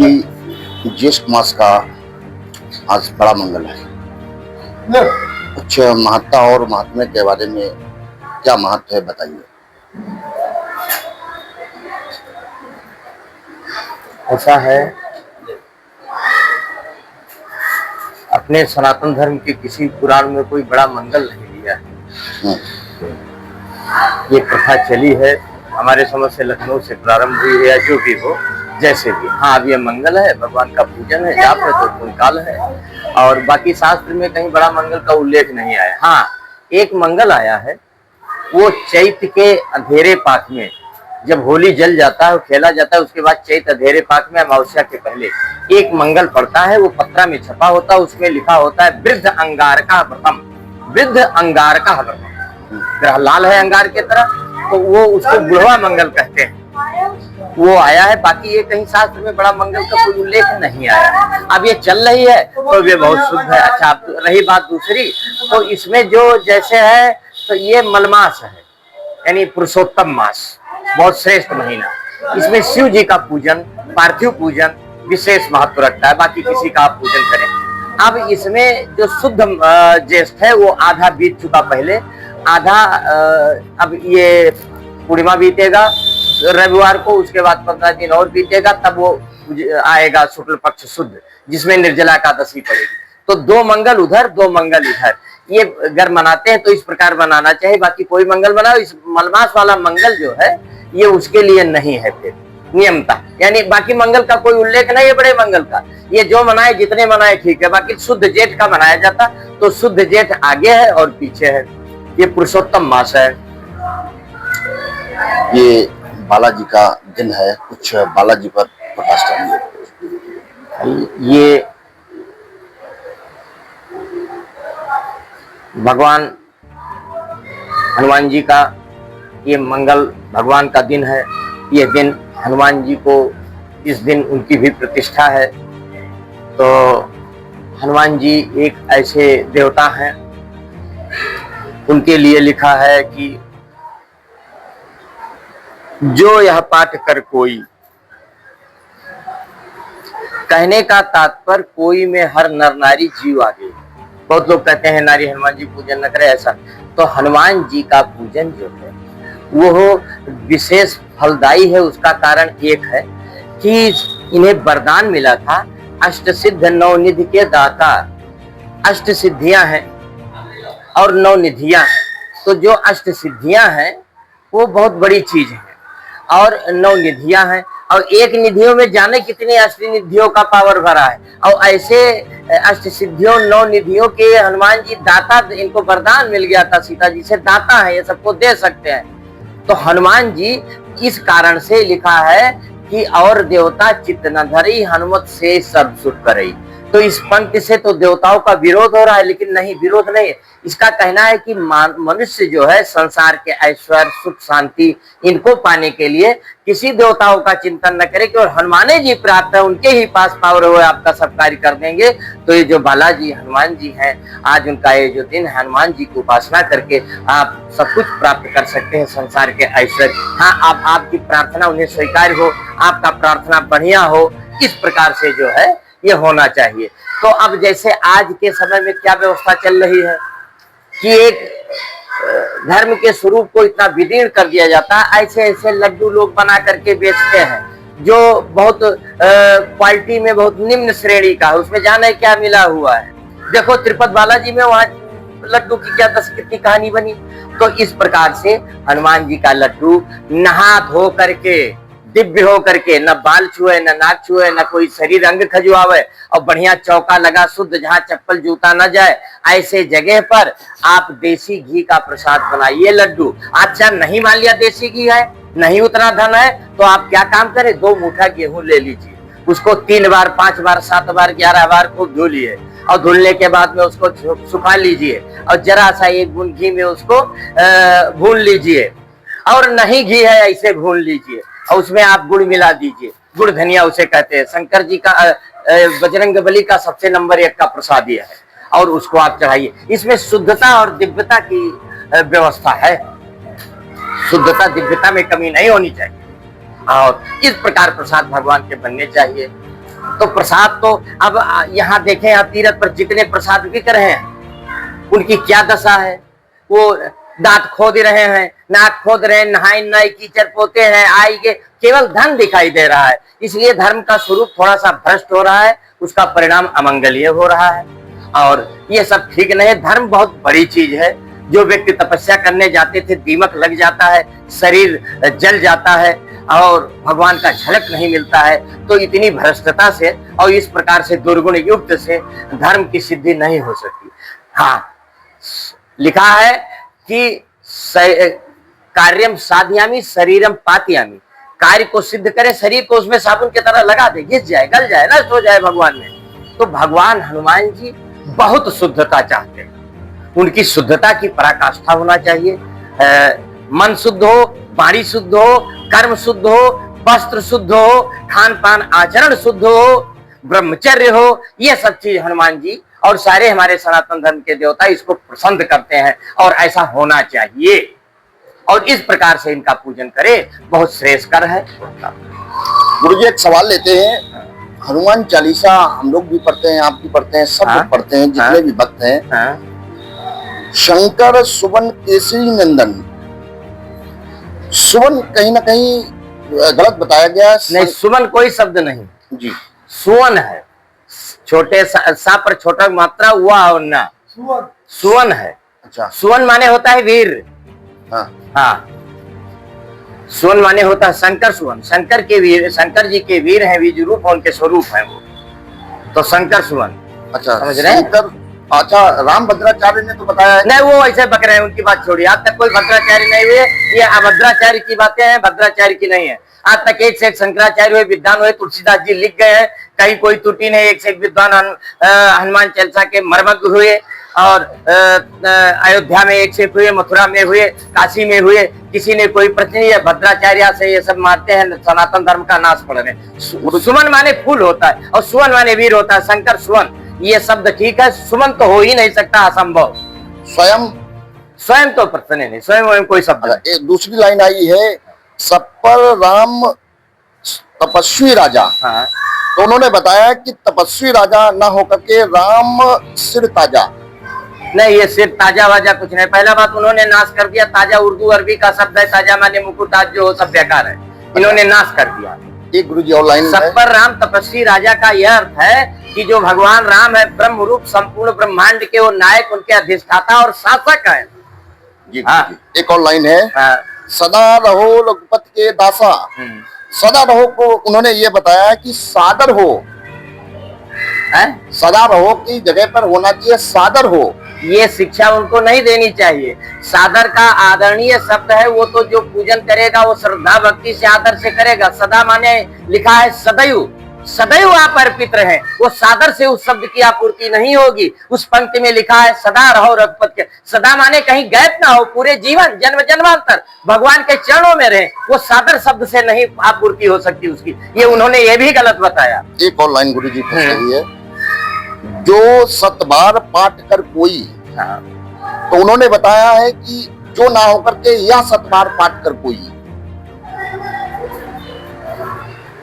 जी ज्येष्ठ मास का आज बड़ा मंगल है। कुछ महत्ता और महात्म्य के बारे में क्या महत्व है बताइए। ऐसा है, अपने सनातन धर्म के किसी पुराण में कोई बड़ा मंगल नहीं लिया है। ये प्रथा चली है, हमारे समझ से लखनऊ से प्रारंभ हुई है, या जो भी हो, जैसे भी। हाँ, अब ये मंगल है, भगवान का पूजन है, जाप है, तो पुण्यकाल है, और बाकी शास्त्र में कहीं बड़ा मंगल का उल्लेख नहीं आया। हाँ, एक मंगल आया है, वो चैत के अंधेरे पाक में, जब होली जल जाता है, खेला जाता है, उसके बाद चैत अंधेरे पाक में अमावस्या के पहले एक मंगल पड़ता है। वो पत्रा में छपा होता है, उसमें लिखा होता है वृद्ध अंगारका व्रतम। वृद्ध अंगारका व्रतम, ग्रह लाल है अंगार की तरह, तो वो उसको बुढ़वा मंगल कहते हैं। वो आया है, बाकी ये कहीं शास्त्र में बड़ा मंगल का कोई उल्लेख नहीं आया। अब ये चल रही है तो ये बहुत शुद्ध है। अच्छा, रही बात दूसरी, तो इसमें जो जैसे है, तो ये मलमास है, यानी पुरुषोत्तम मास, बहुत श्रेष्ठ महीना। इसमें शिव जी का पूजन, पार्थिव पूजन विशेष महत्व रखता है, बाकी किसी का आप पूजन करें। अब इसमें जो शुद्ध ज्येष्ठ है वो आधा बीत चुका पहले, आधा अब ये पूर्णिमा बीतेगा रविवार को, उसके बाद 15 दिन और बीतेगा, तब वो आएगा शुक्ल पक्ष शुद्ध, जिसमें निर्जला एकादशी पड़ेगी। तो दो मंगल उधर, दो मंगल इधर, ये अगर मनाते हैं तो इस प्रकार मनाना चाहिए। बाकी कोई मंगल मनाओ, इस मलमास वाला मंगल जो है ये उसके लिए नहीं है फिर नियमता, यानी बाकी मंगल का कोई उल्लेख नहीं है बड़े मंगल का। ये जो मनाए, जितने मनाए ठीक है। बाकी शुद्ध जेठ का मनाया जाता, तो शुद्ध जेठ आगे है और पीछे है। ये पुरुषोत्तम मास है। ये बालाजी का दिन है, कुछ बालाजी पर प्रकाश डालिए। ये भगवान हनुमान जी का ये मंगल भगवान का दिन है। ये दिन हनुमान जी को, इस दिन उनकी भी प्रतिष्ठा है। तो हनुमान जी एक ऐसे देवता हैं, उनके लिए लिखा है कि जो यह पाठ कर कोई, कहने का तात्पर्य कोई में हर नर नारी जीव आगे। बहुत लोग कहते हैं नारी हनुमान जी पूजन न करे, ऐसा तो हनुमान जी का पूजन जो है वो विशेष फलदायी है। उसका कारण एक है कि इन्हें वरदान मिला था, अष्ट सिद्ध नौ निधि के दाता। अष्ट सिद्धियां हैं और नौ निधियां हैं। तो जो अष्ट सिद्धियां हैं वो बहुत बड़ी चीज है, और नौ निधियां हैं, और एक निधियों में जाने कितनी अष्ट निधियों का पावर भरा है। और ऐसे अष्ट सिद्धियों, नौ निधियों के हनुमान जी दाता, इनको वरदान मिल गया था सीता जी से, दाता है, ये सबको दे सकते हैं। तो हनुमान जी इस कारण से लिखा है कि और देवता चित्त न धरी, हनुमत से सब सुख करई। तो इस पंक्ति से तो देवताओं का विरोध हो रहा है, लेकिन नहीं, विरोध नहीं है। इसका कहना है कि मनुष्य जो है संसार के ऐश्वर्य, सुख, शांति, इनको पाने के लिए किसी देवताओं का चिंतन न करे, और हनुमाने जी प्राप्त है, उनके ही पास पावर हो, आपका सब कार्य कर देंगे। तो ये जो बालाजी हनुमान जी हैं, आज उनका ये जो दिन, हनुमान जी की उपासना करके आप सब कुछ प्राप्त कर सकते हैं, संसार के ऐश्वर्य। हाँ, आप आपकी प्रार्थना उन्हें स्वीकार हो, आपका प्रार्थना बढ़िया हो, इस प्रकार से जो है ये होना चाहिए। तो अब जैसे आज के समय में क्या व्यवस्था चल रही है कि एक धर्म के स्वरूप को इतना विदीर्ण कर दिया जाता है, ऐसे ऐसे लड्डू लोग बना करके बेचते हैं, जो बहुत क्वालिटी में बहुत निम्न श्रेणी का है। उसमें जाने क्या मिला हुआ है। देखो तिरुपति बालाजी में वहां लड्डू की क्या कितनी कहानी बनी। तो इस प्रकार से हनुमान जी का लड्डू नहा धो करके, दिव्य हो करके, न बाल छुए, न नाक छुए, न कोई शरीर अंग खजुआवे, और बढ़िया चौका लगा शुद्ध, जहाँ चप्पल जूता न जाए, ऐसे जगह पर आप देसी घी का प्रसाद बनाइए लड्डू। अच्छा, नहीं मान लिया देसी घी है, नहीं उतना धन है, तो आप क्या काम करें, 2 मुठ्ठा गेहूं ले लीजिए, उसको 3 बार, 5 बार, 7 बार, 11 बार खूब धुलिए, और धुलने के बाद में उसको सुखा लीजिए, और जरा सा 1 बूंद घी में उसको भून लीजिए, और नहीं घी है ऐसे भून लीजिए, और उसमें आप गुड़ मिला दीजिए। गुड़ धनिया उसे कहते हैं। शंकर जी का, बजरंगबली का सबसे नंबर 1 का प्रसाद यह है, और उसको आप चढ़ाइए। इसमें शुद्धता और दिव्यता की व्यवस्था है। शुद्धता, दिव्यता में कमी नहीं होनी चाहिए, और इस प्रकार प्रसाद भगवान के बनने चाहिए। तो प्रसाद तो अब यहाँ देखें, यहाँ तीरथ पर जितने प्रसाद बिक रहे हैं उनकी क्या दशा है। वो दांत खोद रहे हैं, नाक खोद रहे हैं, नहाए नए कीचड़ पोते हैं, आई के केवल धन दिखाई दे रहा है। इसलिए धर्म का स्वरूप थोड़ा सा भ्रष्ट हो रहा है, उसका परिणाम अमंगलीय हो रहा है और ये सब ठीक नहीं। धर्म बहुत बड़ी चीज है। जो व्यक्ति तपस्या करने जाते थे दीमक लग जाता है, शरीर जल जाता है और भगवान का झलक नहीं मिलता है, तो इतनी भ्रष्टता से और इस प्रकार से दुर्गुण युक्त से धर्म की सिद्धि नहीं हो सकती। हाँ, लिखा है कि कार्यम साधयामी शरीरम पातयामी, कार्य को सिद्ध करे, शरीर को उसमें साबुन की तरह लगा दे, घिस जाए, गल जाए, नष्ट हो जाए भगवान में। तो भगवान हनुमान जी बहुत शुद्धता चाहते हैं। उनकी शुद्धता की पराकाष्ठा होना चाहिए। मन शुद्ध हो, वाणी शुद्ध हो, कर्म शुद्ध हो, वस्त्र शुद्ध हो, खान पान आचरण शुद्ध हो, ब्रह्मचर्य हो, ये सब चीज हनुमान जी और सारे हमारे सनातन धर्म के देवता इसको पसंद करते हैं और ऐसा होना चाहिए और इस प्रकार से इनका पूजन करे, बहुत श्रेयस्कर है। गुरुजी एक सवाल लेते हैं, हनुमान चालीसा हम लोग भी पढ़ते हैं, आप भी पढ़ते हैं, सब लोग पढ़ते हैं, जितने भी भक्त हैं। शंकर सुवन केसरी नंदन, सुवन कहीं ना कहीं गलत बताया गया। नहीं, सुवन कोई शब्द नहीं जी, सुवन है। छोटे सा पर छोटा मात्रा हुआ और ना सुवन है। अच्छा, सुवन माने होता है वीर। हाँ, सुवन माने होता है शंकर सुवन, शंकर के वीर, शंकर जी के वीर हैं, बीज रूप उनके स्वरूप है वो, तो शंकर सुवन। अच्छा, समझ रहे हैं? अच्छा, राम भद्राचार्य ने तो बताया है। नहीं, वो ऐसे बक रहे हैं, उनकी बात छोड़िए। आज तक कोई भद्राचार्य नहीं हुए, ये अभद्राचार्य की बातें हैं, भद्राचार्य की नहीं है। आज तक एक से एक शंकराचार्य हुए, विद्वान हुए, तुलसीदास जी लिख गए हैं, कहीं कोई त्रुटि नहीं। एक से एक विद्वान हनुमान चालीसा के मर्मज्ञ हुए और अयोध्या में एक से एक हुए, मथुरा में हुए, काशी में हुए, किसी ने कोई प्रश्न नहीं है। भद्राचार्य से ये सब मानते हैं, सनातन धर्म का नाश पड़ रहे हैं। सुमन माने फूल होता है और सुवन माने वीर होता है। शंकर सुवन ये शब्द ठीक है, सुमन तो हो ही नहीं सकता, असंभव। स्वयं तो प्रश्न नहीं, स्वयं कोई शब्द। एक दूसरी लाइन आई है, सब पर राम तपस्वी राजा। हाँ। तो उन्होंने बताया कि तपस्वी राजा ना होकर के राम सिर ताजा। नहीं, ये सिर ताजा वाजा कुछ नहीं। पहला बात उन्होंने नाश कर दिया। ताजा उर्दू अरबी का शब्द है, ताजा माने मुकुटाज जो हो, सब बेकार है, इन्होंने नाश कर दिया। एक गुरुजी और लाइन, सब पर राम तपस्वी राजा का यह अर्थ है कि जो भगवान राम है ब्रह्म रूप, संपूर्ण ब्रह्मांड के वो नायक, उनके अधिष्ठाता और शासक है। जी, एक और लाइन है, सदा रहो रघुपति के दासा। सदा रहो को उन्होंने ये बताया कि सादर हो, सदा रहो की जगह पर होना चाहिए सादर हो। ये शिक्षा उनको नहीं देनी चाहिए। सादर का आदरणीय शब्द है, वो तो जो पूजन करेगा वो श्रद्धा भक्ति से आदर से करेगा। सदा माने लिखा है सदैव, सदैव आप अर्पित रहे, वो सादर से उस शब्द की आपूर्ति नहीं होगी। उस पंक्ति में लिखा है सदा रहो रघुपति के। सदा माने कहीं गैप ना हो, पूरे जीवन जन्म जन्मांतर भगवान के चरणों में रहे, वो सादर शब्द से नहीं आपूर्ति हो सकती उसकी। ये उन्होंने ये भी गलत बताया। एक और लाइन गुरुजी पूछ रही है, जो 7 बार पाठ कर कोई। तो उन्होंने बताया है कि जो ना होकर के यह 7 बार पाठ कर कोई।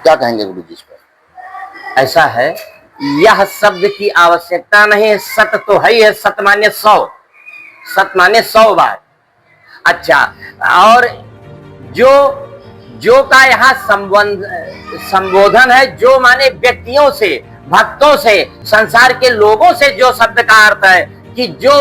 क्या कहेंगे गुरुजी इस पर? ऐसा है, यह शब्द की आवश्यकता नहीं है। सत तो है, सत माने 100, सत माने 100 बार। अच्छा, और जो का यहाँ संबोधन है, जो माने व्यक्तियों से, भक्तों से, संसार के लोगों से, जो शब्द का अर्थ है कि जो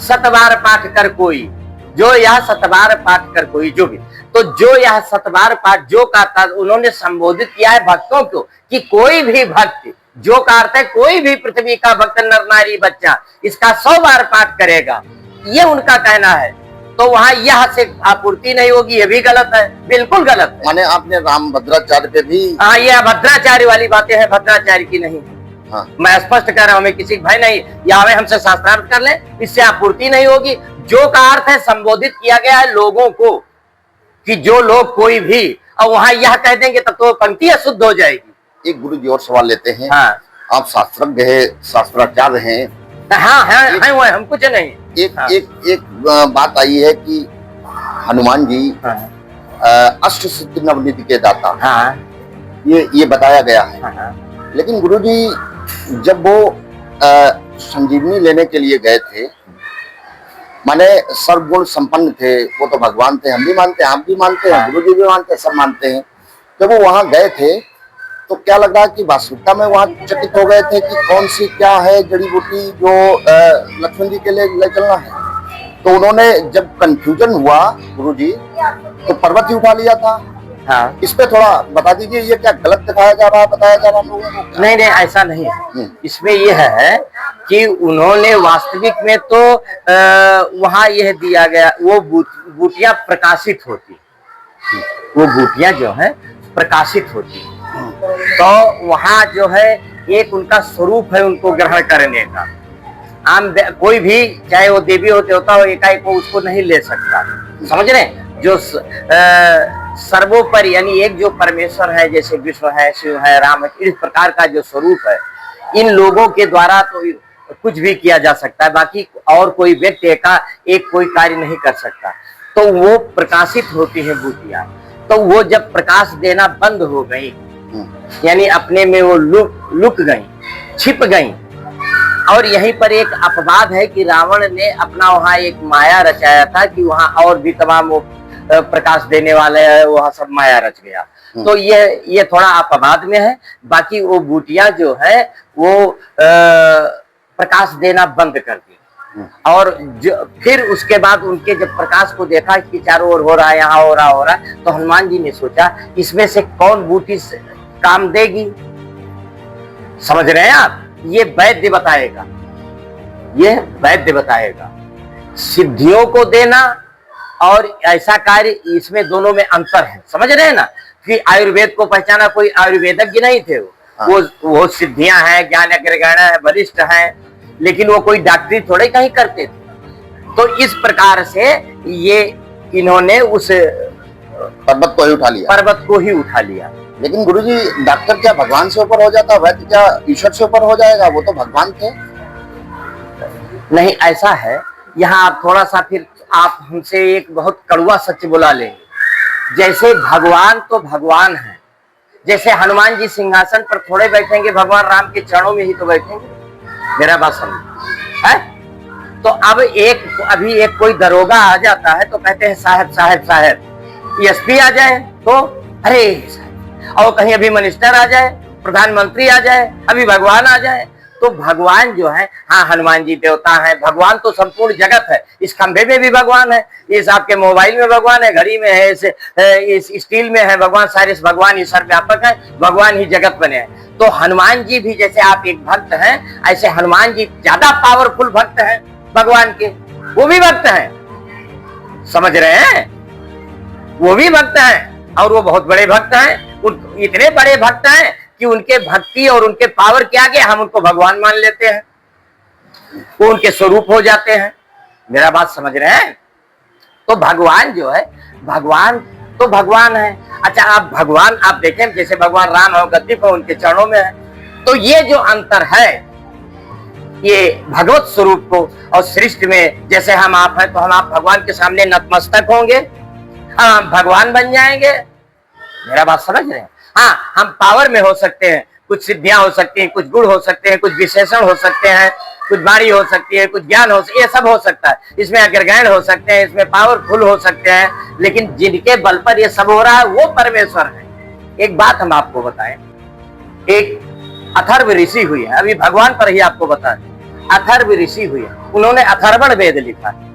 7 बार पाठ कर कोई, जो यह 7 बार पाठ कर कोई, जो भी, तो जो यह 7 बार पाठ, जो का था उन्होंने संबोधित किया है भक्तों को कि कोई भी भक्त, जो का अर्थ है कोई भी पृथ्वी का भक्त, नर नारी बच्चा, इसका 100 बार पाठ करेगा, ये उनका कहना है। तो वहां यह से आपूर्ति नहीं होगी, ये भी गलत है, बिल्कुल गलत है। माने आपने राम भद्राचार्य पे भी, हाँ, ये भद्राचार्य वाली बातें हैं, भद्राचार्य की नहीं। हाँ। मैं स्पष्ट कह रहा हूं, मैं किसी भाई नहीं, या हमें हमसे शास्त्रार्थ कर ले, इससे आपूर्ति नहीं होगी। जो का अर्थ है संबोधित किया गया है लोगों को कि जो लोग कोई भी, और वहां यह कह देंगे तब तो पंक्ति अशुद्ध हो जाएगी। एक गुरुजी और सवाल लेते हैं। हाँ। आप शास्त्रज्ञ है, शास्त्राचार्य हैं। हाँ है वो, हम कुछ नहीं। एक बात आई है कि हनुमान जी अष्ट सिद्धि नवनिधि के दाता। हाँ। ये बताया गया है। हाँ। लेकिन गुरुजी जब वो संजीवनी लेने के लिए गए थे, माने सर्वगुण संपन्न थे, वो तो भगवान थे, हम भी मानते हैं, आप भी मानते हैं, गुरुजी भी मानते हैं, सब मानते हैं। जब वो वहां गए थे तो क्या लग रहा कि वास्तविकता में वहां चकित हो गए थे कि कौन सी क्या है जड़ी बूटी जो लक्ष्मण जी के लिए ले चलना है। तो उन्होंने जब कंफ्यूजन हुआ गुरुजी तो पर्वत ही उठा लिया था। हाँ। इस पे थोड़ा बता दीजिए, ये क्या गलत दिखाया जा रहा है, बताया जा रहा है लोगों को? नहीं नहीं, ऐसा नहीं है। इसमें यह है कि उन्होंने वास्तविक में तो वहां यह दिया गया, वो बूटियां प्रकाशित होती, वो बूटियां जो है प्रकाशित होती, तो वहां जो है एक उनका स्वरूप है उनको ग्रहण करने का। आम कोई भी, चाहे वो देवी हो देवता हो, एकाएक वो उसको नहीं ले सकता। समझ रहे? जो सर्वोपरि यानी एक जो परमेश्वर है, जैसे विष्णु है, शिव है, राम है, इस प्रकार का जो स्वरूप है, इन लोगों के द्वारा तो कुछ भी किया जा सकता है, बाकी और कोई व्यक्ति एक कोई कार्य नहीं कर सकता। तो वो प्रकाशित होती है बूटियां। तो वो जब प्रकाश देना बंद हो गई, यानी अपने में वो लुक गई, छिप गई। और यहीं पर एक अपवाद है कि रावण ने अपना वहां एक माया रचाया था कि वहां और भी तमाम वो प्रकाश देने वाले है, वहां सब माया रच गया। तो ये थोड़ा अपवाद में है। बाकी वो बूटियां जो है वो प्रकाश देना बंद कर दी। और फिर उसके बाद उनके जब प्रकाश को देखा कि चारों ओर हो रहा है, यहाँ हो रहा है, तो हनुमान जी ने सोचा इसमें से कौन बूटी काम देगी। समझ रहे हैं आप? ये वैद्य बताएगा, ये वैद्य बताएगा। सिद्धियों को देना और ऐसा कार्य, इसमें दोनों में अंतर है। समझ रहे हैं ना? कि आयुर्वेद को पहचाना, कोई आयुर्वेदज्ञ नहीं थे वो सिद्धियां हैं, ज्ञान अग्रगण्य है, वरिष्ठ हैं, लेकिन वो कोई डॉक्टरी थोड़े कहीं करते थे। तो इस प्रकार से ये इन्होंने उस पर्वत को ही उठा लिया, पर्वत को ही उठा लिया। लेकिन गुरुजी डॉक्टर क्या भगवान से ऊपर हो जाता, वैद्य क्या ईश्वर से ऊपर हो जाएगा? वो तो भगवान थे। नहीं, ऐसा है। यहाँ आप थोड़ा सा फिर आप हमसे एक बहुत कड़वा सच बुला लेंगे। जैसे भगवान तो भगवान है, जैसे हनुमान जी सिंहासन पर थोड़े बैठेंगे, भगवान राम के चरणों में ही तो बैठेंगे। मेरा बात समझ है? तो अब अभी एक कोई दरोगा आ जाता है तो कहते हैं साहब साहब साहब। एसपी आ जाए तो अरे साहब, और कहीं अभी मिनिस्टर आ जाए, प्रधानमंत्री आ जाए, अभी भगवान आ जाए। तो भगवान जो है, हाँ हनुमान जी देवता है, भगवान तो संपूर्ण जगत है। इस खंभे में भी भगवान है, इस आपके मोबाइल में भगवान है, घड़ी में है, इस स्टील में है भगवान, सारे भगवान ही सर्वव्यापक है, भगवान ही जगत बने हैं। तो हनुमान जी भी जैसे आप एक भक्त हैं, ऐसे हनुमान जी ज्यादा पावरफुल भक्त हैं भगवान के। वो भी भक्त हैं, समझ रहे हैं? वो भी भक्त हैं और वो बहुत बड़े भक्त हैं। इतने बड़े भक्त हैं कि उनके भक्ति और उनके पावर के आगे हम उनको भगवान मान लेते हैं, वो उनके स्वरूप हो जाते हैं। मेरा बात समझ रहे हैं? तो भगवान जो है, भगवान तो भगवान है। अच्छा, आप भगवान आप देखें, जैसे भगवान राम है गद्दी पर, उनके चरणों में है। तो ये जो अंतर है, ये भगवत स्वरूप को और सृष्टि में, जैसे हम आप हैं तो हम आप भगवान के सामने नतमस्तक होंगे, हम भगवान बन जाएंगे। मेरा बात समझ रहे हैं? हाँ, हम पावर में हो सकते हैं, कुछ सिद्धियां हो सकती हैं, कुछ गुण हो सकते हैं, कुछ विशेषण हो सकते हैं, कुछ बारी हो सकती है, कुछ ज्ञान हो, ये सब हो सकता है। इसमें अग्रगण्य हो सकते हैं, इसमें पावरफुल हो सकते हैं, लेकिन जिनके बल पर ये सब हो रहा है वो परमेश्वर है। एक बात हम आपको बताएं, एक अथर्व ऋषि हुई है, अभी भगवान पर ही आपको बता दें। अथर्व ऋषि हुई है, उन्होंने अथर्वण वेद लिखा है।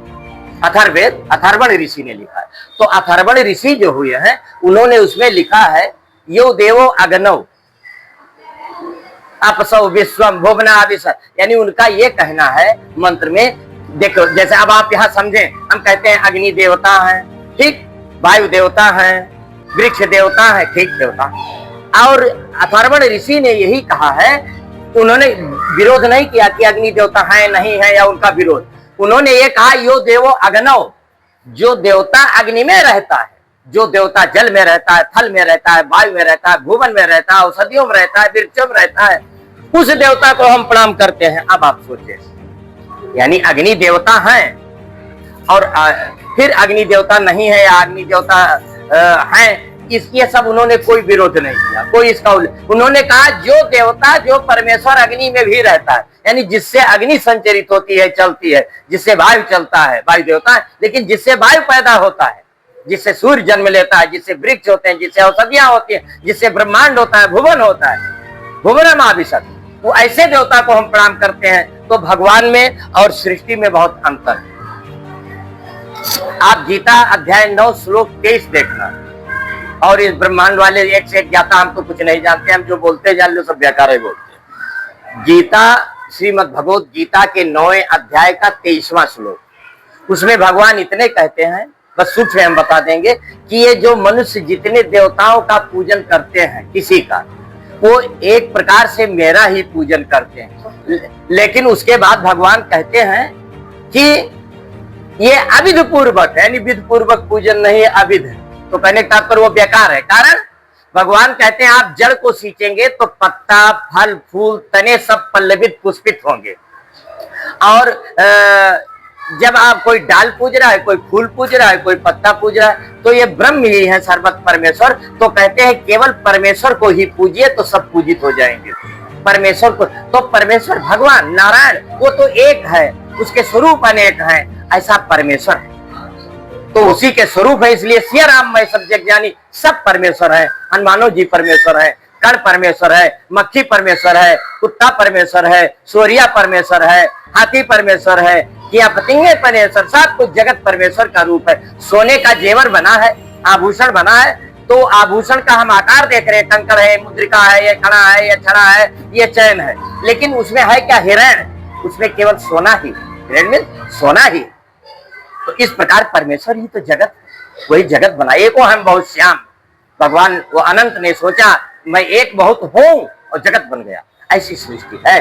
अथर्ववेद अथर्वण ऋषि ने लिखा है। तो अथर्वण ऋषि जो हुए हैं, उन्होंने उसमें लिखा है यो देवो अग्नौ अपसौ विश्वम भुवना आदिश, यानी उनका ये कहना है मंत्र में। देखो, जैसे अब आप यहाँ समझें, हम कहते हैं अग्नि देवता है, ठीक, वायु देवता है, वृक्ष देवता है, ठीक देवता। और अथर्वण ऋषि ने यही कहा है, उन्होंने विरोध नहीं किया कि अग्नि देवता है नहीं है या उनका विरोध। उन्होंने ये कहा यो देवो अग्नौ, जो देवता अग्नि में रहता है, जो देवता जल में रहता है, थल में रहता है, वायु में रहता है, भुवन में रहता है, औषधियों में रहता है, वृक्षों में रहता है, उस देवता को हम प्रणाम करते हैं। अब आप सोचें, यानी अग्नि देवता है और फिर अग्नि देवता नहीं है या अग्नि देवता है, ये सब उन्होंने कोई विरोध नहीं किया, कोई इसका उन्होंने कहा जो देवता, जो परमेश्वर अग्नि में भी रहता है, यानी जिससे अग्नि संचरित होती है, चलती है, जिससे वायु चलता है, वायु देवता है, लेकिन जिससे वायु पैदा होता है, जिससे सूर्य जन्म लेता है, जिससे वृक्ष होते हैं, जिससे औषधियां होती हैं, जिससे ब्रह्मांड होता है, भुवन होता है, भुवन महाविशद, वो ऐसे देवता को हम प्रणाम करते हैं। तो भगवान में और सृष्टि में बहुत अंतर है। आप गीता अध्याय 9 श्लोक 23 देखना, और इस ब्रह्मांड वाले एक से एक ज्ञाता, हम तो कुछ नहीं जानते, हम जो बोलते जान लो सब बेकार है बोलते हैं। गीता, श्रीमद् भगवत गीता के 9वें अध्याय का 23वां श्लोक, उसमें भगवान इतने कहते हैं, बस सूक्ष्म हम बता देंगे कि ये जो मनुष्य जितने देवताओं का पूजन करते हैं किसी का, वो एक प्रकार से मेरा ही पूजन करते हैं। लेकिन उसके बाद भगवान कहते हैं कि ये अविध पूर्वक है, यानी विध पूर्वक पूजन नहीं, अविध है। तो कहने का तात्पर्य वो बेकार है। कारण भगवान कहते हैं आप जड़ को सींचेंगे तो पत्ता, फल, फूल, तने सब पल्लवित पुष्पित होंगे। और जब आप कोई डाल पूज रहा है, कोई फूल पूज रहा है, कोई पत्ता पूज रहा है, तो ये ब्रह्म ही है, सर्वत परमेश्वर। तो कहते हैं केवल परमेश्वर को ही पूजिए तो सब पूजित हो जाएंगे। परमेश्वर को, तो परमेश्वर भगवान नारायण वो तो एक है, उसके स्वरूप अनेक है, ऐसा परमेश्वर है। तो उसी के स्वरूप है, इसलिए सिया राम मैं सब जग जानी, सब परमेश्वर है। हनुमानो जी परमेश्वर है, कर्ण परमेश्वर है, मक्खी परमेश्वर है, कुत्ता परमेश्वर है, सूर्या परमेश्वर है, हाथी परमेश्वर है, किया पतिंगे परमेश्वर, सब कुछ जगत परमेश्वर का रूप है। सोने का जेवर बना है, आभूषण बना है, तो आभूषण का हम आकार देख रहे हैं, कंकड़ है, मुद्रिका है, ये कड़ा है, ये छड़ा है, ये चैन है, लेकिन उसमें है क्या? हिरण। उसमें केवल सोना ही, हिरण में सोना ही। तो इस प्रकार परमेश्वर ही तो जगत, वही जगत बनाए को हम बहुत श्याम। भगवान वो अनंत ने सोचा मैं एक बहुत हूं और जगत बन गया, ऐसी सृष्टि है।